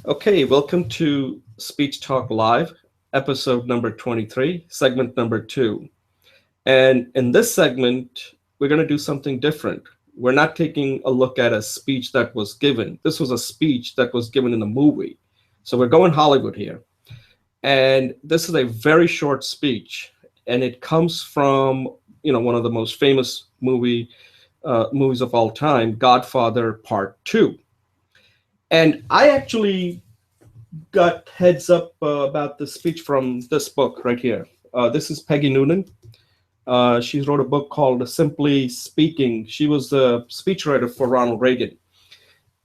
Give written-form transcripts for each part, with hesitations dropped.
Okay, welcome to Speech Talk Live, episode number 23, segment number 2. And in this segment, we're going to do something different. We're not taking a look at a speech that was given. This was a speech that was given in a movie. So we're going Hollywood here. And this is a very short speech, and it comes from, one of the most famous movies of all time, Godfather Part 2. And I actually got heads up about the speech from this book right here. This is Peggy Noonan. She wrote a book called Simply Speaking. She was the speechwriter for Ronald Reagan.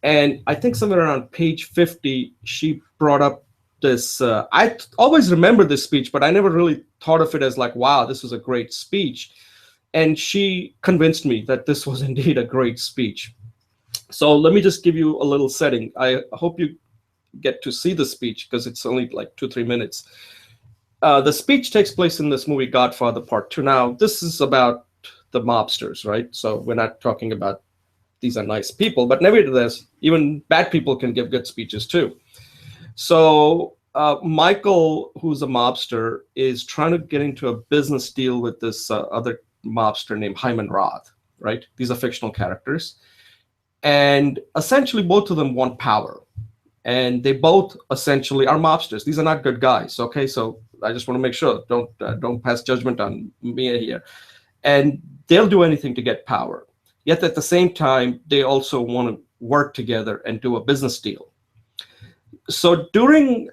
And I think somewhere around page 50, she brought up this. I always remember this speech, but I never really thought of it as like, wow, this was a great speech. And she convinced me that this was indeed a great speech. So let me just give you a little setting. I hope you get to see the speech because it's only like 2-3 minutes. The speech takes place in this movie Godfather Part 2. Now, this is about the mobsters, right? So we're not talking about these are nice people, but nevertheless, even bad people can give good speeches too. So Michael, who's a mobster, is trying to get into a business deal with this other mobster named Hymon Roth, right? These are fictional characters. And essentially, both of them want power. And they both essentially are mobsters. These are not good guys, okay? So I just want to make sure, don't pass judgment on me here. And they'll do anything to get power. Yet at the same time, they also want to work together and do a business deal. So during,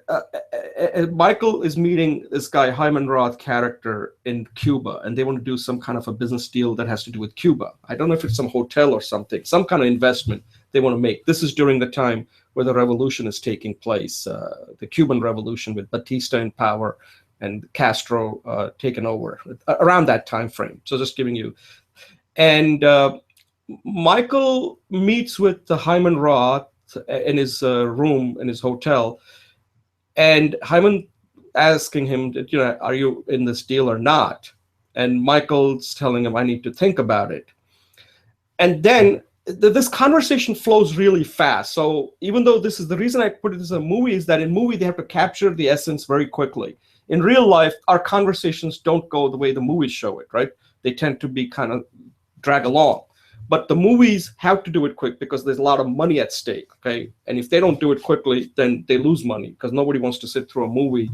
Michael is meeting this guy, Hymon Roth character in Cuba, and they want to do some kind of a business deal that has to do with Cuba. I don't know if it's some hotel or something, some kind of investment they want to make. This is during the time where the revolution is taking place, the Cuban Revolution with Batista in power and Castro taken over, around that time frame. So just giving you. And Michael meets with the Hymon Roth in his room in his hotel, and Hymon asking him, are you in this deal or not? And Michael's telling him, I need to think about it. And then this conversation flows really fast. So even though this is the reason I put it as a movie, is that in movie they have to capture the essence very quickly. In real life, our conversations don't go the way the movies show it, right? They tend to be kind of drag along. But the movies have to do it quick because there's a lot of money at stake, okay? And if they don't do it quickly, then they lose money because nobody wants to sit through a movie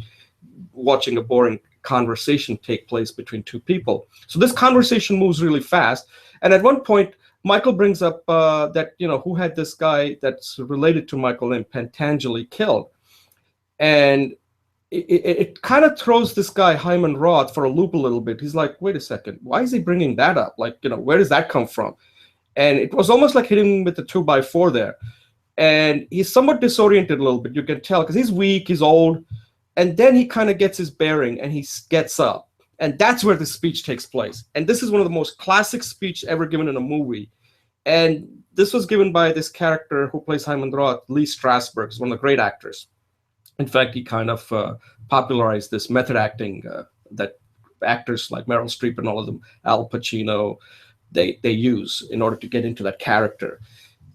watching a boring conversation take place between two people. So this conversation moves really fast. And at one point, Michael brings up that, who had this guy that's related to Michael named Pentangeli killed. And it kind of throws this guy, Hymon Roth, for a loop a little bit. He's like, wait a second, why is he bringing that up? Like, where does that come from? And it was almost like hitting him with the 2x4 there. And he's somewhat disoriented a little bit, you can tell, because he's weak, he's old. And then he kind of gets his bearing and he gets up. And that's where the speech takes place. And this is one of the most classic speech ever given in a movie. And this was given by this character who plays Hymon Roth, Lee Strasberg, is one of the great actors. In fact, he kind of popularized this method acting that actors like Meryl Streep and all of them, Al Pacino, they use in order to get into that character.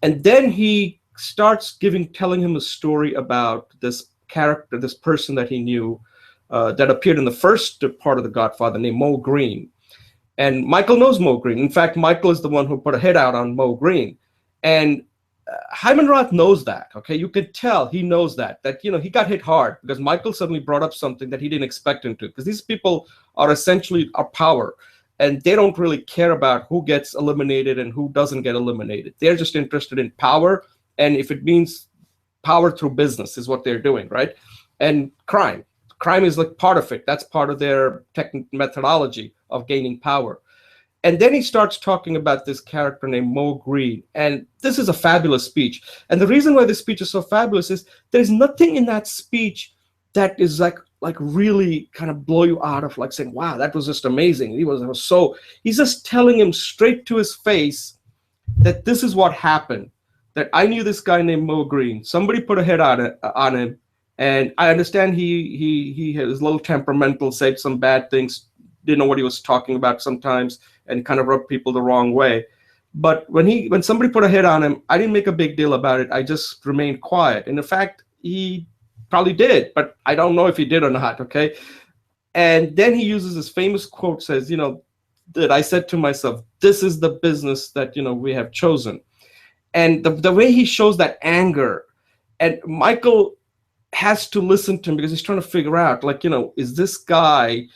And then he starts telling him a story about this character, this person that he knew that appeared in the first part of The Godfather named Moe Greene. And Michael knows Moe Greene. In fact, Michael is the one who put a hit out on Moe Greene. And Hymon Roth knows that, okay? You can tell he knows that he got hit hard because Michael suddenly brought up something that he didn't expect him to, because these people are essentially our power. And they don't really care about who gets eliminated and who doesn't get eliminated. They're just interested in power. And if it means power through business is what they're doing, right? And crime. Crime is like part of it. That's part of their methodology of gaining power. And then he starts talking about this character named Moe Greene. And this is a fabulous speech. And the reason why this speech is so fabulous is there's nothing in that speech that is like really kind of blow you out of like saying, wow, that was just amazing. He's just telling him straight to his face that this is what happened, that I knew this guy named Moe Greene. Somebody put a hit on him. And I understand he was a little temperamental, said some bad things, didn't know what he was talking about sometimes, and kind of rubbed people the wrong way. But when somebody put a hit on him, I didn't make a big deal about it. I just remained quiet. And in fact, he probably did, but I don't know if he did or not. Okay. And then he uses this famous quote, says, that I said to myself, this is the business that, we have chosen. And the way he shows that anger, and Michael has to listen to him because he's trying to figure out, like, is this guy,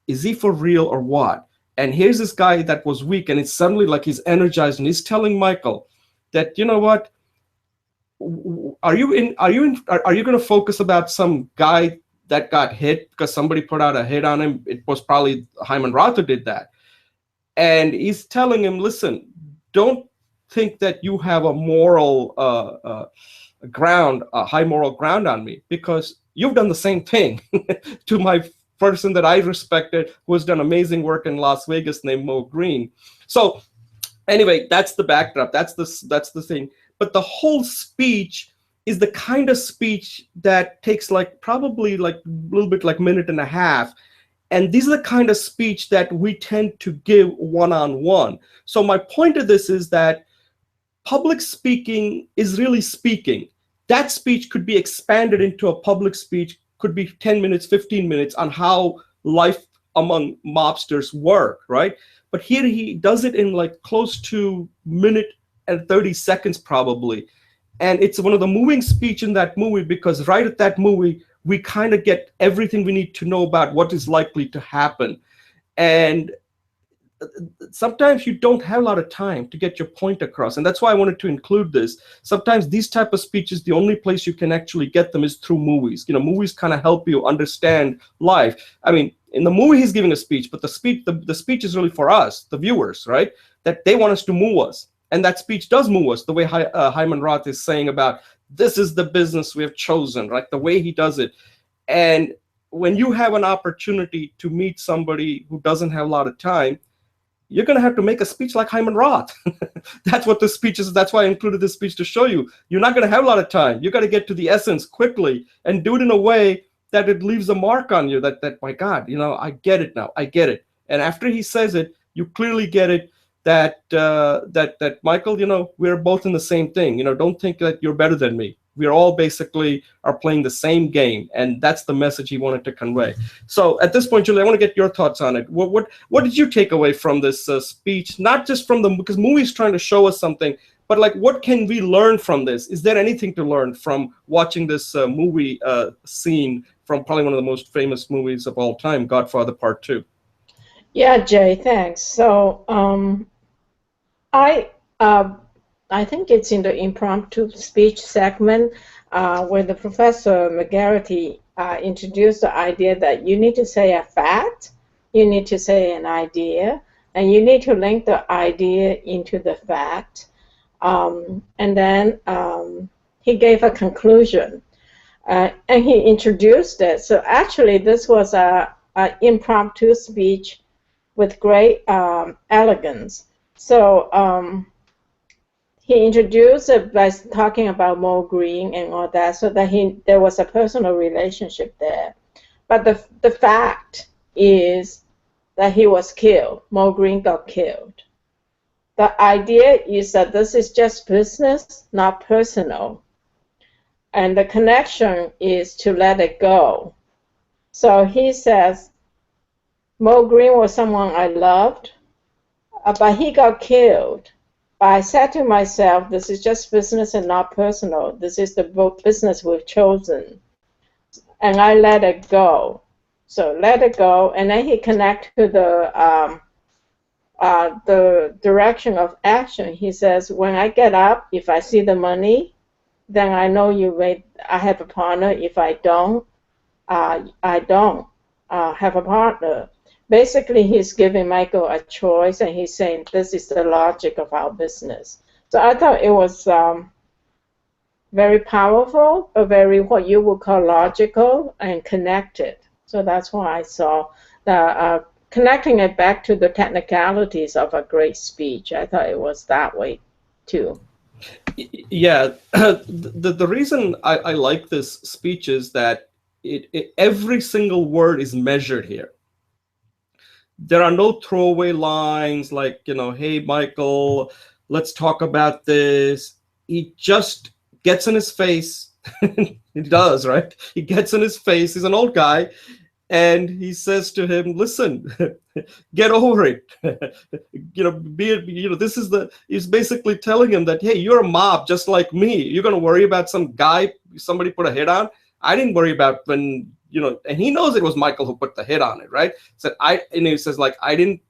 is he for real or what? And here's this guy that was weak, and it's suddenly like he's energized, and he's telling Michael that, what, are you going to focus about some guy that got hit because somebody put out a hit on him? It was probably Hymon Roth who did that. And he's telling him, listen, don't think that you have a moral ground, a high moral ground on me, because you've done the same thing to my person that I respected, who has done amazing work in Las Vegas, named Moe Greene. So anyway, that's the backdrop. That's the thing. But the whole speech is the kind of speech that takes probably a little bit like minute and a half. And these are the kind of speech that we tend to give one-on-one. So my point of this is that public speaking is really speaking. That speech could be expanded into a public speech, could be 10 minutes, 15 minutes on how life among mobsters work, right? But here he does it in close to minute and 30 seconds probably. And it's one of the moving speech in that movie, because right at that movie, we kind of get everything we need to know about what is likely to happen. And sometimes you don't have a lot of time to get your point across. And that's why I wanted to include this. Sometimes these type of speeches, the only place you can actually get them is through movies. Movies kind of help you understand life. I mean, in the movie, he's giving a speech, but the speech is really for us, the viewers, right? That they want us to move us. And that speech does move us, the way Hymon Roth is saying about, this is the business we have chosen, right? The way he does it. And when you have an opportunity to meet somebody who doesn't have a lot of time, you're going to have to make a speech like Hymon Roth. That's what the speech is. That's why I included this speech, to show you. You're not going to have a lot of time. You got to get to the essence quickly and do it in a way that it leaves a mark on you, that my God, I get it now. I get it. And after he says it, you clearly get it, that Michael, we're both in the same thing. Don't think that you're better than me. We're all basically are playing the same game, and that's the message he wanted to convey. So at this point, Julie, I want to get your thoughts on it. What did you take away from this speech? Not just from because movie's trying to show us something, but what can we learn from this? Is there anything to learn from watching this movie scene from probably one of the most famous movies of all time, Godfather Part 2? Yeah, Jay, thanks. So I think it's in the impromptu speech segment where the Professor McGarity introduced the idea that you need to say a fact, you need to say an idea, and you need to link the idea into the fact. And then he gave a conclusion, and he introduced it. So actually, this was an impromptu speech with great elegance. So he introduced it by talking about Moe Greene and all that, so that there was a personal relationship there. But the fact is that he was killed. Moe Greene got killed. The idea is that this is just business, not personal. And the connection is to let it go. So he says, Moe Greene was someone I loved, but he got killed. But I said to myself, this is just business and not personal. This is the business we've chosen. And I let it go. So let it go. And then he connected to the direction of action. He says, when I get up, if I see the money, then I know I have a partner. If I don't, I don't have a partner. Basically, he's giving Michael a choice, and he's saying, this is the logic of our business. So I thought it was very powerful, but very what you would call logical and connected. So that's why I saw the connecting it back to the technicalities of a great speech. I thought it was that way, too. Yeah, the reason I like this speech is that every single word is measured here. There are no throwaway lines like, hey, Michael, let's talk about this. He just gets in his face He does, right? He gets in his face. He's an old guy. And he says to him, listen, get over it. This is he's basically telling him that, hey, you're a mob just like me. You're going to worry about some guy somebody put a hit on. I didn't worry about when, and he knows it was Michael who put the hit on it, right? And he says, like, I didn't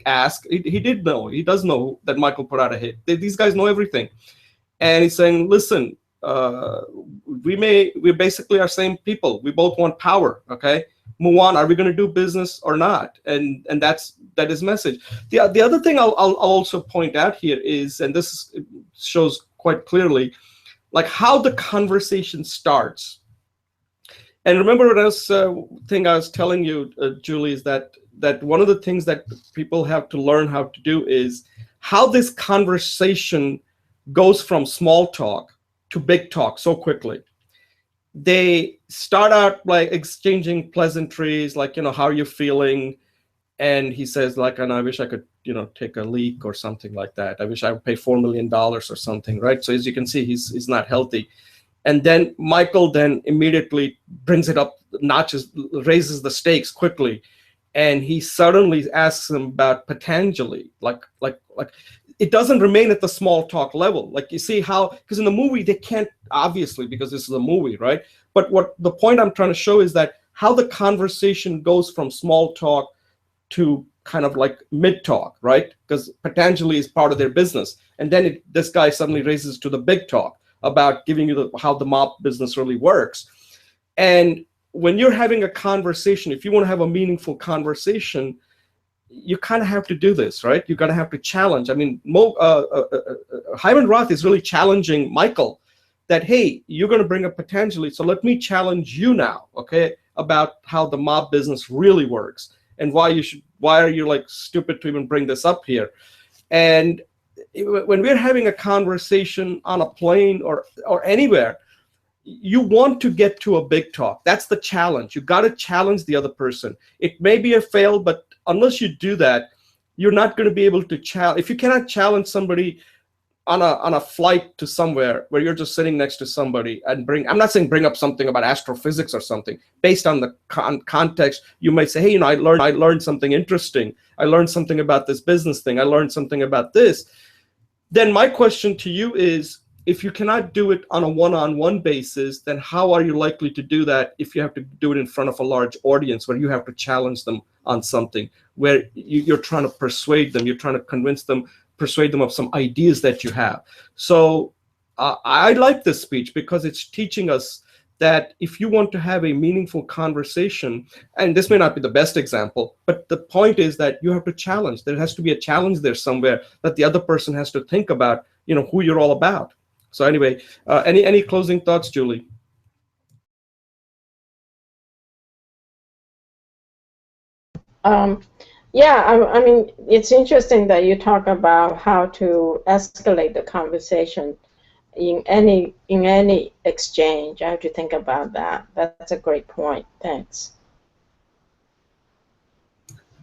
ask. He did know. He does know that Michael put out a hit. These guys know everything. And he's saying, listen, we basically are same people. We both want power. Okay, move on. Are we going to do business or not? And that is message. The other thing I'll also point out here is, and this shows quite clearly, like how the conversation starts. And remember what I was telling you, Julie, is that one of the things that people have to learn how to do is how this conversation goes from small talk to big talk so quickly. They start out like exchanging pleasantries, like, how are you feeling? And he says, like, and I wish I could, take a leak or something like that. I wish I would pay $4 million or something, right? So as you can see, he's not healthy. And then Michael then immediately brings it up, raises the stakes quickly. And he suddenly asks him about Patanjali, like it doesn't remain at the small talk level. Like, you see how, because in the movie, they can't, obviously, because this is a movie, right? But what the point I'm trying to show is that how the conversation goes from small talk to kind of like mid talk, right? Because Patanjali is part of their business. And then this guy suddenly raises to the big talk about giving you how the mob business really works. And when you're having a conversation, if you want to have a meaningful conversation, you kind of have to do this, right? You're going to have to challenge. I mean, Hymon Roth is really challenging Michael that, hey, you're going to bring up Patanjali, so let me challenge you now, okay, about how the mob business really works and why are you like stupid to even bring this up here? And when we're having a conversation on a plane or anywhere, you want to get to a big talk. That's the challenge. You got to challenge the other person. It may be a fail, but unless you do that, you're not going to be able to challenge. If you cannot challenge somebody on a flight to somewhere where you're just sitting next to somebody and I'm not saying bring up something about astrophysics or something. Based on the context, you might say, hey, I learned something interesting. I learned something about this business thing. I learned something about this. Then my question to you is, if you cannot do it on a one-on-one basis, then how are you likely to do that if you have to do it in front of a large audience where you have to challenge them on something, where you're trying to persuade them, you're trying to persuade them of some ideas that you have. So I like this speech because it's teaching us that if you want to have a meaningful conversation, and this may not be the best example, but the point is that you have to challenge. There has to be a challenge there somewhere that the other person has to think about, who you're all about. So anyway, any closing thoughts, Julie? Yeah, I mean, it's interesting that you talk about how to escalate the conversation in any exchange. I have to think about that. That's a great point. Thanks.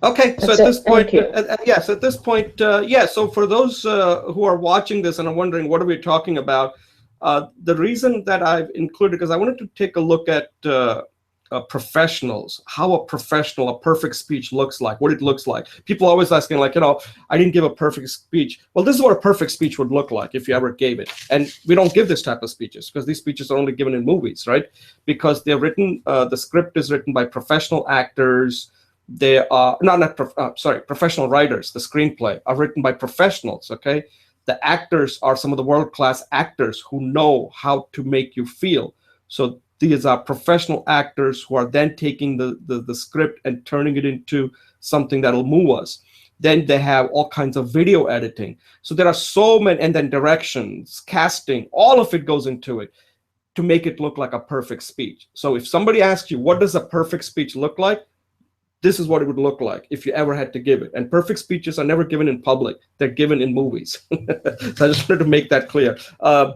Okay, so at this point, yes, at this point, yeah. So for those who are watching this and are wondering what are we talking about, the reason that I've included, because I wanted to take a look at professionals, how a perfect speech looks like, what it looks like. People are always asking, like, I didn't give a perfect speech. Well, this is what a perfect speech would look like if you ever gave it. And we don't give this type of speeches because these speeches are only given in movies, right? Because they're written, the script is written by professional actors. They are professional writers. The screenplay are written by professionals, okay? The actors are some of the world-class actors who know how to make you feel. So these are professional actors who are then taking the script and turning it into something that'll move us. Then they have all kinds of video editing. So there are so many, and then directions, casting, all of it goes into it to make it look like a perfect speech. So if somebody asks you, what does a perfect speech look like? This is what it would look like if you ever had to give it. And perfect speeches are never given in public. They're given in movies. So I just wanted to make that clear.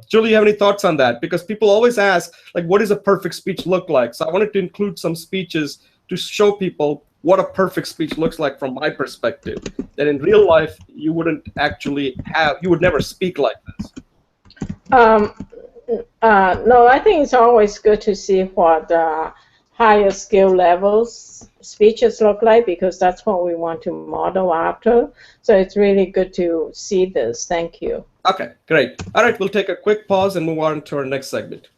Julie, you have any thoughts on that? Because people always ask, like, what does a perfect speech look like? So I wanted to include some speeches to show people what a perfect speech looks like from my perspective. That in real life, you wouldn't actually you would never speak like this. No, I think it's always good to see what higher skill levels speeches look like because that's what we want to model after. So it's really good to see this. Thank you. Okay, great. All right, we'll take a quick pause and move on to our next segment.